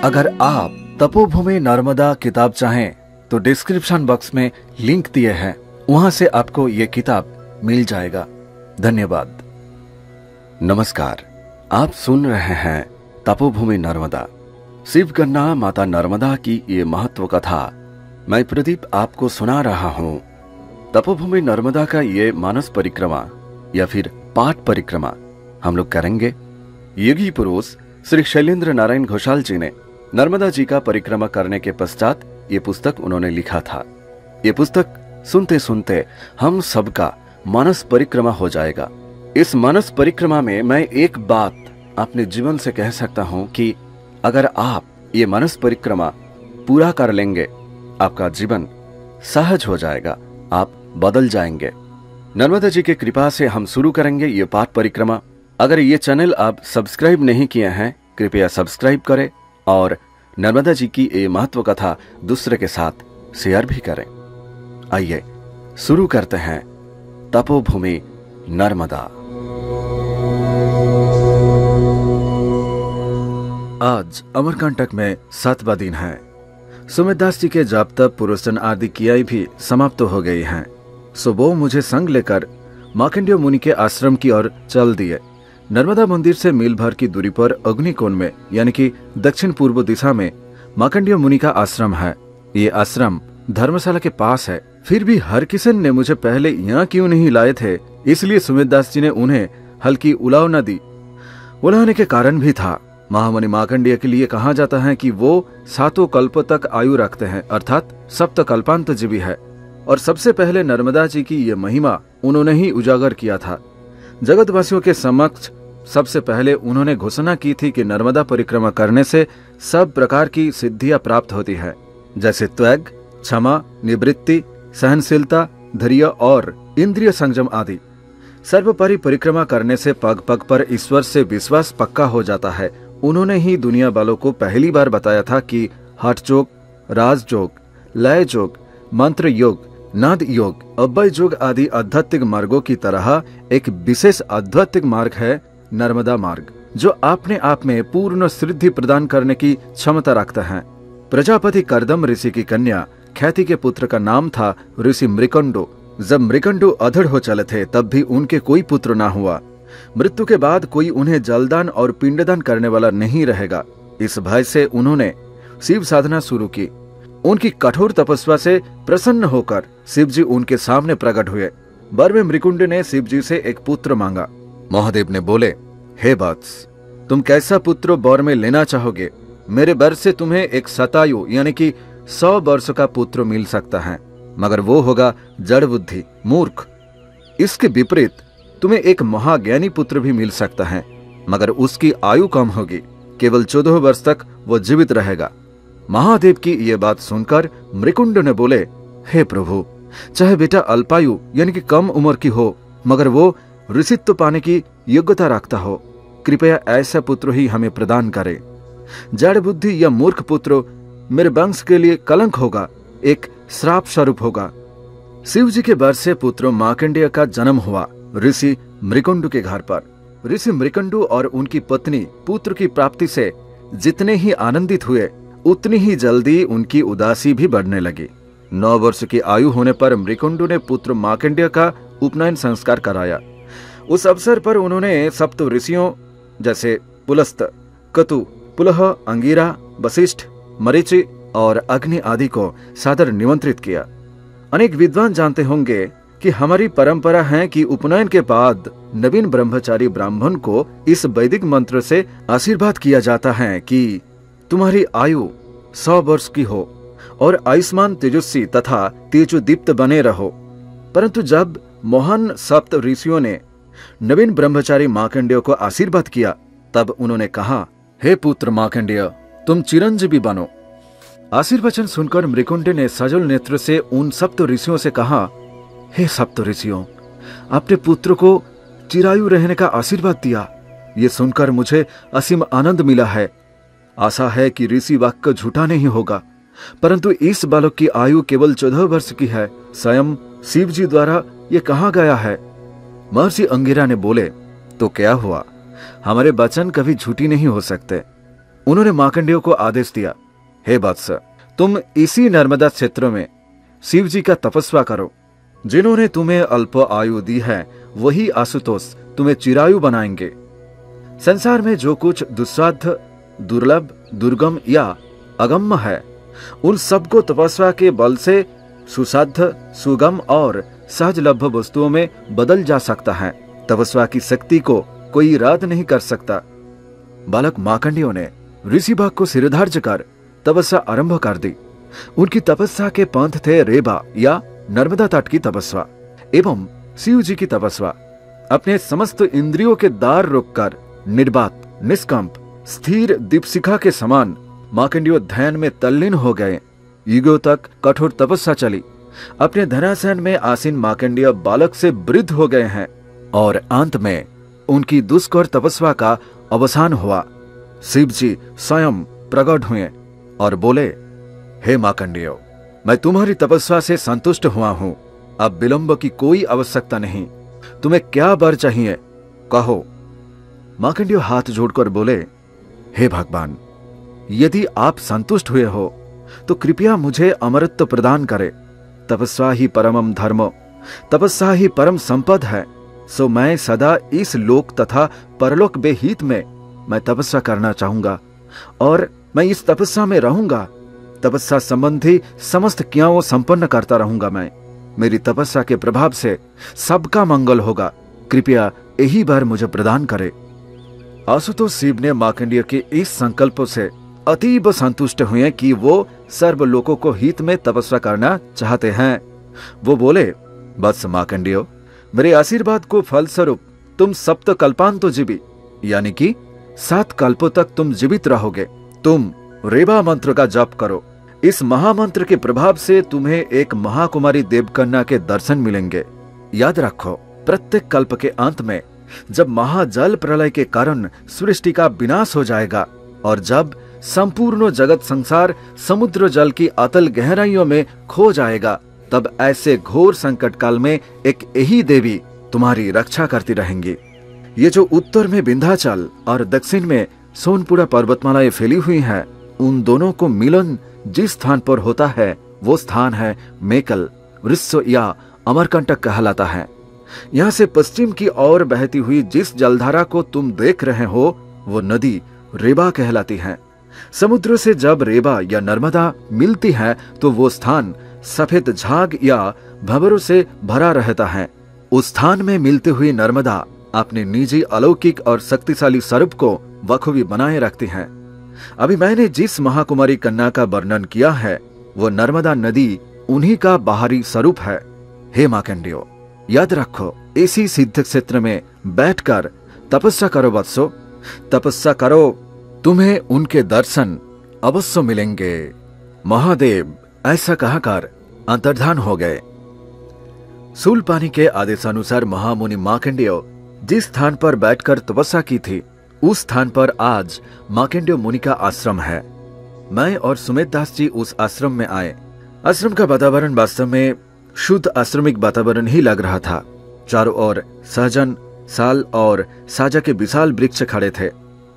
अगर आप तपोभूमि नर्मदा किताब चाहें तो डिस्क्रिप्शन बॉक्स में लिंक दिए हैं, वहां से आपको ये किताब मिल जाएगा। धन्यवाद। नमस्कार, आप सुन रहे हैं तपोभूमि नर्मदा, शिवकन्या माता नर्मदा की ये महत्व कथा। मैं प्रदीप आपको सुना रहा हूँ। तपोभूमि नर्मदा का ये मानस परिक्रमा या फिर पाठ परिक्रमा हम लोग करेंगे। योगी पुरुष श्री शैलेंद्र नारायण घोषाल जी ने नर्मदा जी का परिक्रमा करने के पश्चात ये पुस्तक उन्होंने लिखा था। ये पुस्तक सुनते सुनते हम सबका मानस परिक्रमा हो जाएगा। इस मानस परिक्रमा में मैं एक बात अपने जीवन से कह सकता हूं कि अगर आप ये मानस परिक्रमा पूरा कर लेंगे, आपका जीवन सहज हो जाएगा, आप बदल जाएंगे। नर्मदा जी की कृपा से हम शुरू करेंगे ये पाठ परिक्रमा। अगर ये चैनल आप सब्सक्राइब नहीं किए हैं, कृपया सब्सक्राइब करें और नर्मदा जी की ये महत्व कथा दूसरे के साथ शेयर भी करें। आइए शुरू करते हैं तपोभूमि नर्मदा। आज अमरकंटक में 7वां दिन है। सुमित दास जी के जाप तप पुरुषन आदि क्रियाएं भी समाप्त हो गई हैं। सो वो मुझे संग लेकर मार्कंडेय मुनि के आश्रम की ओर चल दिए। नर्मदा मंदिर से मील भर की दूरी पर अग्निकोण में यानी कि दक्षिण पूर्व दिशा में मार्कंडेय मुनि का आश्रम है। ये आश्रम धर्मशाला के पास है। फिर भी हर किशन ने मुझे पहले यहाँ क्यों नहीं लाए थे, इसलिए सुमित दास जी ने उन्हें हल्की उलाव न दी। उलाहने के कारण भी था। महामुनि मार्कंडेय के लिए कहा जाता है कि वो 7 कल्प तक आयु रखते हैं, अर्थात सप्त कल्पांत जीवी है। और सबसे पहले नर्मदा जी की ये महिमा उन्होंने ही उजागर किया था। जगतवासियों के समक्ष सबसे पहले उन्होंने घोषणा की थी कि नर्मदा परिक्रमा करने से सब प्रकार की सिद्धियां प्राप्त होती है, जैसे त्याग, क्षमा, निवृत्ति, सहनशीलता, धैर्य और इंद्रिय संयम आदि। सर्वोपरि परिक्रमा करने से पग पग पर ईश्वर से विश्वास पक्का हो जाता है। उन्होंने ही दुनिया वालों को पहली बार बताया था कि हठ योग, राजयोग, लय योग, मंत्र योग, नाद योग, अव्यय योग आदि आध्यात्मिक मार्गों की तरह एक विशेष आध्यात्मिक मार्ग है नर्मदा मार्ग, जो अपने आप में पूर्ण सिद्धि प्रदान करने की क्षमता रखता है। प्रजापति कर्दम ऋषि की कन्या ख्याति के पुत्र का नाम था ऋषि मृकंडो। जब मृकंडो अधड़ हो चले थे तब भी उनके कोई पुत्र न हुआ। मृत्यु के बाद कोई उन्हें जलदान और पिंडदान करने वाला नहीं रहेगा। इस भय से उन्होंने शिव साधना शुरू की। उनकी कठोर तपस्या से प्रसन्न होकर शिव जी उनके सामने प्रकट हुए। वर में मृकुंड ने शिव जी से एक पुत्र मांगा। महादेव ने बोले, हे वत्स, तुम कैसा पुत्र वर में लेना चाहोगे? मेरे वर से तुम्हें एक शतायु यानी कि 100 वर्ष का पुत्र मिल सकता है, मगर वो होगा जड़ बुद्धि, मूर्ख। इसके विपरीत तुम्हें एक महाज्ञानी पुत्र भी मिल सकता है, मगर उसकी आयु कम होगी, केवल 14 वर्ष तक वो जीवित रहेगा। महादेव की ये बात सुनकर मृकुंड ने बोले, हे प्रभु, चाहे बेटा अल्पायु यानी कि कम उम्र की हो, मगर वो ऋषित्व पाने की योग्यता रखता हो, कृपया ऐसा पुत्र ही हमें प्रदान करे। जड़ बुद्धि या मूर्ख पुत्र मेरे वंश के लिए कलंक होगा, एक श्राप स्वरूप होगा। शिव जी के वर से पुत्र मार्कंडेय का जन्म हुआ ऋषि मृकंडु के घर पर। ऋषि मृकंडु और उनकी पत्नी पुत्र की प्राप्ति से जितने ही आनंदित हुए, उतनी ही जल्दी उनकी उदासी भी बढ़ने लगी। 9 वर्ष की आयु होने पर मृकंडु ने पुत्र मार्कंडेय का उपनयन संस्कार कराया। उस अवसर पर उन्होंने सप्त ऋषियों जैसे पुलस्त, कतु, पुलह, अंगिरा, वशिष्ठ, मरीचि और अग्नि आदि को सादर निमंत्रित किया। अनेक विद्वान जानते होंगे कि हमारी परंपरा है कि उपनयन के बाद नवीन ब्रह्मचारी ब्राह्मण को इस वैदिक मंत्र से आशीर्वाद किया जाता है कि तुम्हारी आयु 100 वर्ष की हो और आयुष्मान, तेजस्वी तथा तेजोदीप्त बने रहो। परंतु जब महान सप्त ऋषियों ने नवीन ब्रह्मचारी मार्कंडेय को आशीर्वाद किया, तब उन्होंने कहा, हे पुत्र मार्कंडेय, तुम चिरंजीवी बनो। आशीर्वचन सुनकर मृकुंड ने सजल नेत्र से उन सप्त ऋषियों से कहा, हे सप्त ऋषियों, अपने पुत्र को चिरायु रहने का आशीर्वाद दिया। ये सुनकर मुझे असीम आनंद मिला है। आशा है कि ऋषि वाक्य झूठा नहीं होगा, परंतु इस बालक की आयु केवल 14 वर्ष की है। स्वयं शिव जी द्वारा ये कहा गया है। महर्षि अंगिरा ने बोले, तो क्या हुआ, हमारे वचन कभी झूठी नहीं हो सकते। उन्होंने मार्कंडेय को आदेश दिया, हे वत्स, तुम इसी नर्मदा क्षेत्र में शिव जी का तपस्या करो। जिन्होंने तुम्हें अल्प आयु दी है वही आशुतोष तुम्हें चिरायु बनाएंगे। संसार में जो कुछ दुस्साध्य, दुर्लभ, दुर्गम या अगम्य है, उन सबको तपस्या के बल से सुसाध्य, सुगम और सहजलभ्य वस्तुओं में बदल जा सकता है। तपस्या की शक्ति को कोई रद्द नहीं कर सकता। बालक मार्कंडेय ने ऋषिभाग को सिरधार्य कर तपस्या आरंभ कर दी। उनकी तपस्या के पंथ थे रेबा या नर्मदा तट की तपस्या एवं शिव जी की तपस्या। अपने समस्त इंद्रियों के द्वार रोककर निर्वात, निष्कंप, स्थिर दीपशिखा के समान मार्कंडेय ध्यान में तल्लीन हो गए। युगों तक कठोर तपस्या चली। अपने धनासन में आसीन मार्कंडेय बालक से वृद्ध हो गए हैं और अंत में उनकी दुष्कर तपस्या का अवसान हुआ। शिव जी स्वयं प्रकट हुए और बोले, हे मार्कंडेय, मैं तुम्हारी तपस्या से संतुष्ट हुआ हूं। अब विलंब की कोई आवश्यकता नहीं। तुम्हें क्या वर चाहिए, कहो। मार्कंडेय हाथ जोड़कर बोले, हे भगवान, यदि आप संतुष्ट हुए हो तो कृपया मुझे अमरत्व प्रदान करे। तपस्या ही परमम धर्म, तपस्या ही परम संपद है। सो मैं सदा इस लोक तथा परलोक बेहित में मैं तपस्या करना चाहूंगा और मैं इस तपस्या में रहूंगा। तपस्या संबंधी समस्त क्रियाओं संपन्न करता रहूंगा। मैं मेरी तपस्या के प्रभाव से सबका मंगल होगा। कृपया यही बार मुझे प्रदान करे। आशुतोष शिव ने मार्कंडेय के इस संकल्प से अतीब संतुष्ट हुए कि वो सर्व लोकों को हित में तपस्या करना चाहते हैं। वो बोले, बस मार्कंडेय, मेरे आशीर्वाद को फलस्वरूप तुम सप्त कल्पांतो जीवी, यानी कि 7 कल्पों तक तुम जीवित रहोगे। तुम रेबा मंत्र का जप करो। इस महामंत्र के प्रभाव से तुम्हें एक महाकुमारी देवकन्या के दर्शन मिलेंगे। याद रखो, प्रत्येक कल्प के अंत में जब महाजल प्रलय के कारण सृष्टि का विनाश हो जाएगा और जब संपूर्ण जगत संसार समुद्र जल की अतल गहराइयों में खो जाएगा, तब ऐसे घोर संकट काल में एक यही देवी तुम्हारी रक्षा करती रहेंगी। ये जो उत्तर में विंध्याचल और दक्षिण में सोनपुरा पर्वतमालाएं फैली हुई हैं, उन दोनों को मिलन जिस स्थान पर होता है वो स्थान है मेकल, वृश्व या अमरकंटक कहलाता है। यहाँ से पश्चिम की ओर बहती हुई जिस जलधारा को तुम देख रहे हो वो नदी रेबा कहलाती है। समुद्र से जब रेबा या नर्मदा मिलती है तो वो स्थान सफेद झाग या भंवरों से भरा रहता है। उस स्थान में मिलती हुई नर्मदा अपने निजी अलौकिक और शक्तिशाली स्वरूप को बखूबी बनाए रखती है। अभी मैंने जिस महाकुमारी कन्या का वर्णन किया है वो नर्मदा नदी उन्हीं का बाहरी स्वरूप है। हे मार्कंडेय, याद रखो, इसी सिद्ध क्षेत्र में बैठकर तपस्या करो वत्सो, तपस्या करो, तुम्हें उनके दर्शन अवश्य मिलेंगे। महादेव ऐसा कहकर अंतर्धान हो गए। शूलपाणि के आदेशानुसार महामुनि मार्कंडेय जिस स्थान पर बैठकर तपस्या की थी उस स्थान पर आज मार्कंडेय मुनि का आश्रम है। मैं और सुमेध दास जी उस आश्रम में आए। आश्रम का वातावरण वास्तव में शुद्ध आश्रमिक वातावरण ही लग रहा था। चारों ओर सहजन, साल और साजा के विशाल वृक्ष खड़े थे।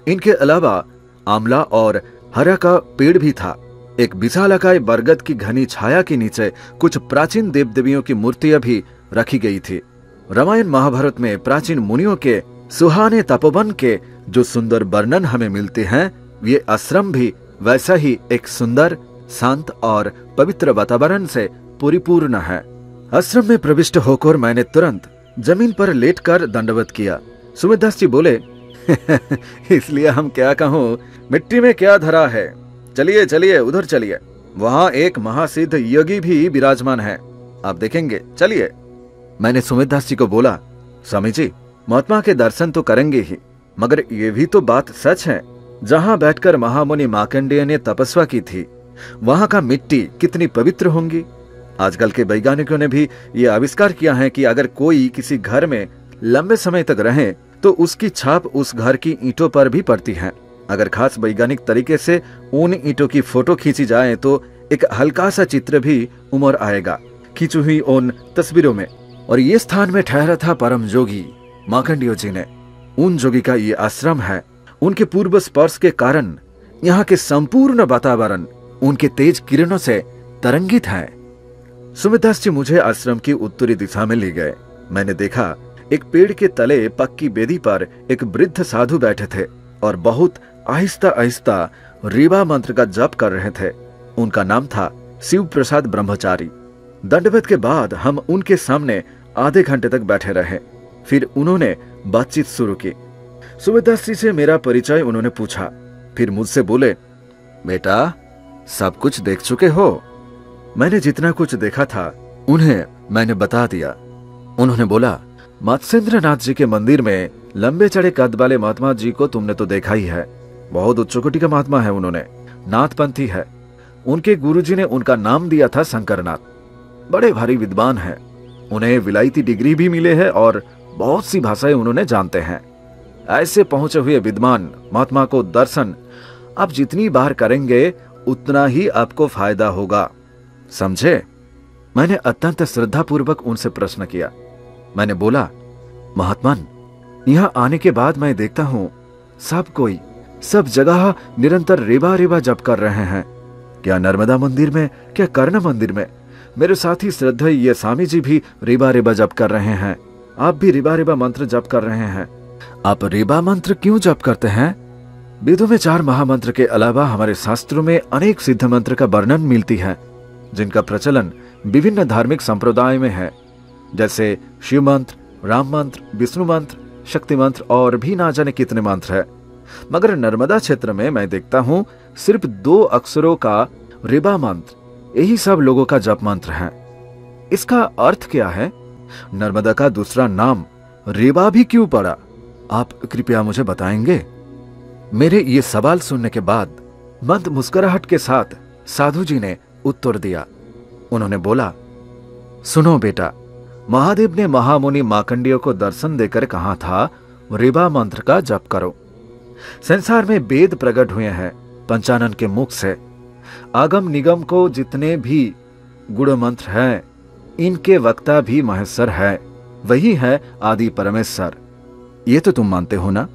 इनके अलावा आंवला और हरा का पेड़ भी था। एक विशालाकाय बरगद की घनी छाया के नीचे कुछ प्राचीन देव देवियों की मूर्तियां भी रखी गई थी। रामायण महाभारत में प्राचीन मुनियों के सुहाने तपोवन के जो सुंदर वर्णन हमें मिलते हैं, ये आश्रम भी वैसा ही एक सुंदर, शांत और पवित्र वातावरण से परिपूर्ण है। आश्रम में प्रविष्ट होकर मैंने तुरंत जमीन पर लेटकर दंडवत किया। सुमेध दास जी बोले, इसलिए हम क्या कहूँ, मिट्टी में क्या धरा है। चलिए चलिए उधर चलिए, वहाँ एक महासिद्ध योगी भी विराजमान है, आप देखेंगे, चलिए। मैंने सुमेध दास जी को बोला, स्वामी जी, महात्मा के दर्शन तो करेंगे ही, मगर ये भी तो बात सच है, जहाँ बैठकर महामुनि मार्कंडेय ने तपस्या की थी वहाँ का मिट्टी कितनी पवित्र होंगी। आजकल के वैज्ञानिकों ने भी ये आविष्कार किया है कि अगर कोई किसी घर में लंबे समय तक रहे तो उसकी छाप उस घर की ईंटों पर भी पड़ती है। अगर खास वैज्ञानिक तरीके से उन ईंटों की फोटो खींची जाए तो एक हल्का सा चित्र भी उमर आएगा खींची हुई उन तस्वीरों में। और ये स्थान में ठहरा था परम जोगी मार्कंडेय जी ने। उन जोगी का ये आश्रम है। उनके पूर्व स्पर्श के कारण यहाँ के संपूर्ण वातावरण उनके तेज किरणों से तरंगित है। सुमितदास जी मुझे आश्रम की उत्तरी दिशा में ले गए। मैंने देखा एक पेड़ के तले पक्की बेदी पर एक वृद्ध साधु बैठे थे और बहुत आहिस्ता आहिस्ता रीवा मंत्र का जप कर रहे थे। उनका नाम था शिव प्रसाद ब्रह्मचारी। दंडवत के बाद हम उनके सामने आधे घंटे तक बैठे रहे। फिर उन्होंने बातचीत शुरू की। सुमितदास जी से मेरा परिचय उन्होंने पूछा। फिर मुझसे बोले, बेटा सब कुछ देख चुके हो? मैंने जितना कुछ देखा था उन्हें मैंने बता दिया। उन्होंने बोला, मत्स्येंद्र नाथ जी के मंदिर में लंबे चढ़े कद वाले महात्मा जी को तुमने तो देखा ही है। बहुत उच्च कोटि का महात्मा है। उन्होंने नाथपंथी है। उनके गुरुजी ने उनका नाम दिया था शंकरनाथ। बड़े भारी विद्वान हैं। उन्हें विलायती डिग्री भी मिले है और बहुत सी भाषाएं उन्होंने जानते हैं। ऐसे पहुंचे हुए विद्वान महात्मा को दर्शन आप जितनी बार करेंगे उतना ही आपको फायदा होगा, समझे? मैंने अत्यंत श्रद्धापूर्वक उनसे प्रश्न किया। मैंने बोला, महात्मन, यहां आने के बाद मैं देखता हूं सब कोई सब जगह निरंतर रेबा रेबा जप कर रहे हैं। क्या नर्मदा मंदिर में, क्या कर्ण मंदिर में मेरे साथी श्रद्धेय ये स्वामी जी भी रेबा रेबा जप कर रहे हैं। आप भी रेबा रेबा मंत्र जप कर रहे हैं। आप रेबा मंत्र क्यों जप करते हैं? वेदों में 4 महामंत्र के अलावा हमारे शास्त्रों में अनेक सिद्ध मंत्र का वर्णन मिलती है, जिनका प्रचलन विभिन्न धार्मिक संप्रदाय में है, जैसे शिव मंत्र, राम मंत्र, विष्णु मंत्र, शक्ति मंत्र और भी ना जाने कितने मंत्र है। मगर नर्मदा क्षेत्र में मैं देखता हूं सिर्फ 2 अक्षरों का रेबा मंत्र, यही सब लोगों का जप मंत्र है। इसका अर्थ क्या है? नर्मदा का दूसरा नाम रेबा भी क्यों पड़ा? आप कृपया मुझे बताएंगे? मेरे ये सवाल सुनने के बाद मंद मुस्कुराहट के साथ साधु जी ने उत्तर दिया। उन्होंने बोला, सुनो बेटा, महादेव ने महामुनि मार्कंडेय को दर्शन देकर कहा था रेबा मंत्र का जप करो। संसार में वेद प्रकट हुए हैं पंचानन के मुख से। आगम निगम को जितने भी गुण मंत्र हैं, इनके वक्ता भी महेश्वर है। वही है आदि परमेश्वर। ये तो तुम मानते हो ना?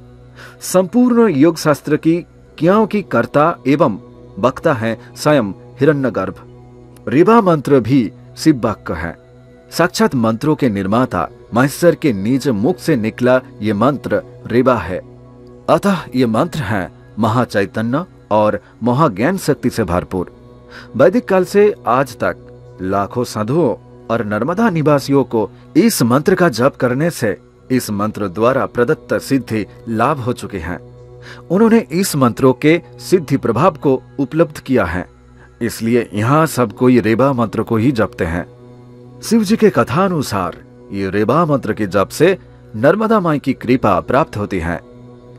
संपूर्ण योग शास्त्र की क्रियाओं की कर्ता एवं वक्ता है स्वयं हिरण्यगर्भ। रेबा मंत्र भी शिव वाक्य है। साक्षात मंत्रों के निर्माता महेश्वर के निज मुख से निकला ये मंत्र रेबा है। अतः ये मंत्र है महाचैतन्य और महाज्ञान शक्ति से भरपूर। वैदिक काल से आज तक लाखों साधुओं और नर्मदा निवासियों को इस मंत्र का जप करने से इस मंत्र द्वारा प्रदत्त सिद्धि लाभ हो चुके हैं। उन्होंने इस मंत्रों के सिद्धि प्रभाव को उपलब्ध किया है, इसलिए यहाँ सब कोई रेबा मंत्र को ही जपते हैं। शिव जी के कथानुसार ये रेबा मंत्र के जप से नर्मदा माई की कृपा प्राप्त होती है,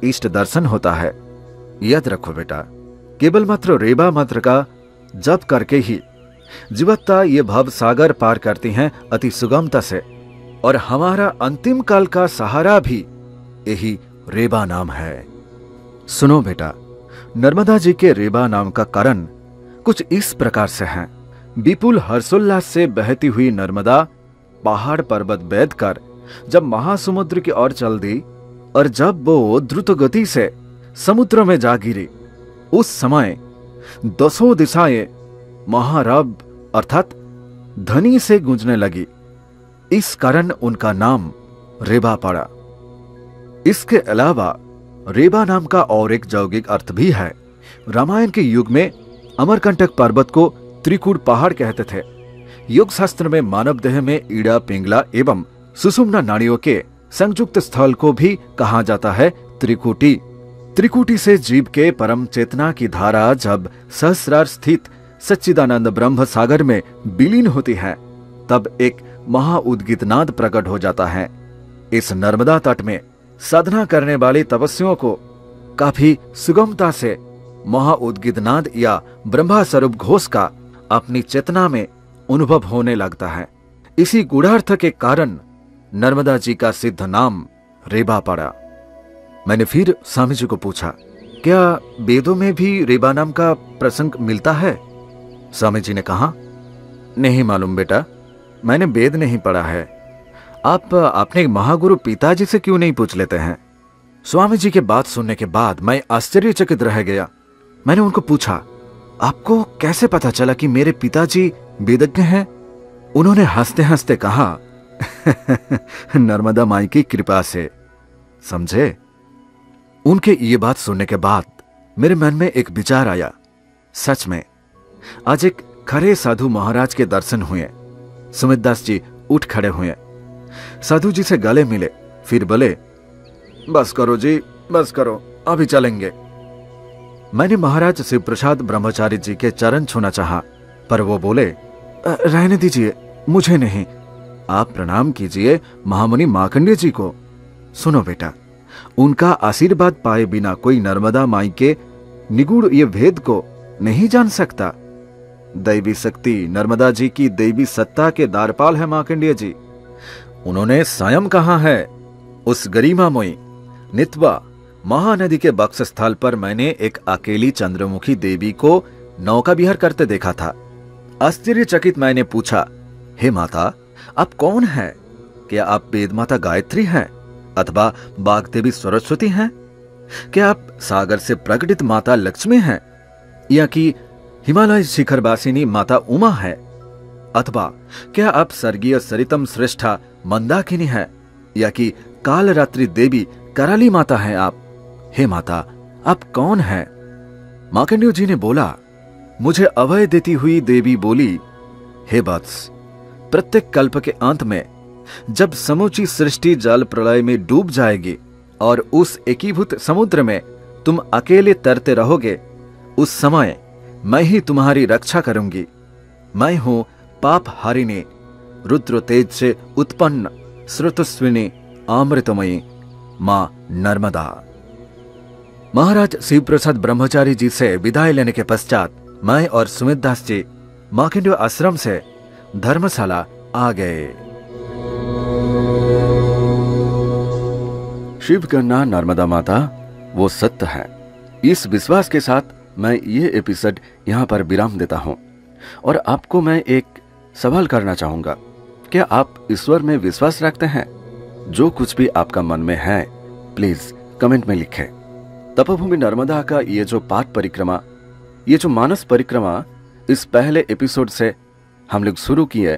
इष्ट दर्शन होता है। याद रखो बेटा, केवल मात्र रेबा मंत्र का जप करके ही जीवत्ता ये भव सागर पार करती हैं अति सुगमता से, और हमारा अंतिम काल का सहारा भी यही रेबा नाम है। सुनो बेटा, नर्मदा जी के रेबा नाम का कारण कुछ इस प्रकार से है। विपुल हर्षोल्लास से बहती हुई नर्मदा पहाड़ पर्वत बैध कर जब महासमुद्र की ओर चल दी और जब वो द्रुत गति से समुद्र में जा गिरी, उस समय 10 दिशाएं महारब अर्थात ध्वनि से गूंजने लगी। इस कारण उनका नाम रेबा पड़ा। इसके अलावा रेबा नाम का और एक यौगिक अर्थ भी है। रामायण के युग में अमरकंटक पर्वत को त्रिकूट पहाड़ कहते थे। योग शास्त्र में मानव देह में ईड़ा, पिंगला एवं सुषुम्ना नाड़ियों के संयुक्त स्थल को भी कहा जाता है त्रिकुटी। त्रिकुटी से जीव के परम चेतना की धारा जब सहस्रार स्थित सच्चिदानंद ब्रह्म सागर में विलीन होती है, तब एक महाउद्गित नाद प्रकट हो जाता है। इस नर्मदा तट में साधना करने वाले तपस्वियों को काफी सुगमता से महाउद्गित नाद या ब्रह्मा स्वरूप घोष का अपनी चेतना में अनुभव होने लगता है। इसी गूढ़ार्थ के कारण नर्मदा जी का सिद्ध नाम रेबा पड़ा। मैंने फिर स्वामी जी को पूछा, क्या वेदों में भी रेबा नाम का प्रसंग मिलता है? स्वामी जी ने कहा, नहीं मालूम बेटा, मैंने वेद नहीं पढ़ा है। आप अपने महागुरु पिताजी से क्यों नहीं पूछ लेते हैं? स्वामी जी के बात सुनने के बाद मैं आश्चर्यचकित रह गया। मैंने उनको पूछा, आपको कैसे पता चला कि मेरे पिताजी वेदज्ञ हैं? उन्होंने हंसते हंसते कहा, नर्मदा माई की कृपा से। समझे? उनके ये बात सुनने के बाद मेरे मन में एक विचार आया। सच में आज एक खरे साधु महाराज के दर्शन हुए। सुमित दास जी उठ खड़े हुए, साधु जी से गले मिले, फिर बोले, बस करो जी, बस करो, अभी चलेंगे। मैंने महाराज शिव प्रसाद ब्रह्मचारी जी के चरण छूना चाहा, पर वो बोले, रहने दीजिए, मुझे नहीं, आप प्रणाम कीजिए महामुनि मार्कंडेय जी को। सुनो बेटा, उनका आशीर्वाद पाए बिना कोई नर्मदा माई के निगूढ़ ये भेद को नहीं जान सकता। दैवी शक्ति नर्मदा जी की दैवी सत्ता के द्वारपाल है मार्कंडेय जी। उन्होंने स्वयं कहा है, उस गरिमामयी नित्वा महानदी के बक्स स्थल पर मैंने एक अकेली चंद्रमुखी देवी को नौका विहार करते देखा था। आश्चर्यचकित मैंने पूछा, हे माता, आप कौन हैं? क्या आप वेद माता गायत्री हैं अथवा बाग देवी सरस्वती हैं? क्या आप सागर से प्रकटित माता लक्ष्मी हैं, या कि हिमालय शिखरवासिनी माता उमा है, अथवा क्या आप स्वर्गीय सरितम श्रेष्ठा मंदाकिनी हैं, या कि कालरात्रि देवी कराली माता हैं आप? हे माता, आप कौन हैं? मार्कंडेय जी ने बोला, मुझे अभय देती हुई देवी बोली, हे वत्स, प्रत्येक कल्प के अंत में जब समूची सृष्टि जल प्रलय में डूब जाएगी और उस एकीभूत समुद्र में तुम अकेले तैरते रहोगे, उस समय मैं ही तुम्हारी रक्षा करूंगी। मैं हूं पाप हारिणी, रुद्र तेज से उत्पन्न श्रुतस्विनी अमृतमयी मां नर्मदा। महाराज शिव प्रसाद ब्रह्मचारी जी से विदाई लेने के पश्चात मैं और सुमित दास जी मार्कंडेय आश्रम से धर्मशाला आ गए। शिव कन्या नर्मदा माता वो सत्य है, इस विश्वास के साथ मैं ये एपिसोड यहाँ पर विराम देता हूँ। और आपको मैं एक सवाल करना चाहूंगा, क्या आप ईश्वर में विश्वास रखते हैं? जो कुछ भी आपका मन में है प्लीज कमेंट में लिखें। तपोभूमि नर्मदा का ये जो पाठ परिक्रमा, ये जो मानस परिक्रमा इस पहले एपिसोड से हम लोग शुरू किए,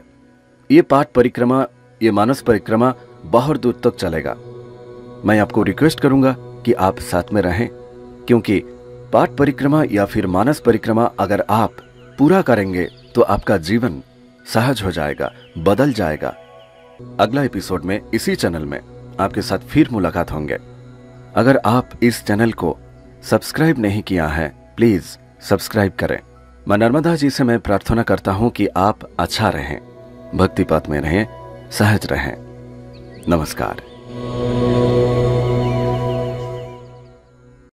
ये पाठ परिक्रमा, ये मानस परिक्रमा बहुत दूर तक चलेगा। मैं आपको रिक्वेस्ट करूंगा कि आप साथ में रहें, क्योंकि पाठ परिक्रमा या फिर मानस परिक्रमा अगर आप पूरा करेंगे तो आपका जीवन सहज हो जाएगा, बदल जाएगा। अगला एपिसोड में इसी चैनल में आपके साथ फिर मुलाकात होंगे। अगर आप इस चैनल को सब्सक्राइब नहीं किया है, प्लीज सब्सक्राइब करें। मां नर्मदा जी से मैं प्रार्थना करता हूं कि आप अच्छा रहें, भक्ति पथ में रहें, सहज रहें। नमस्कार।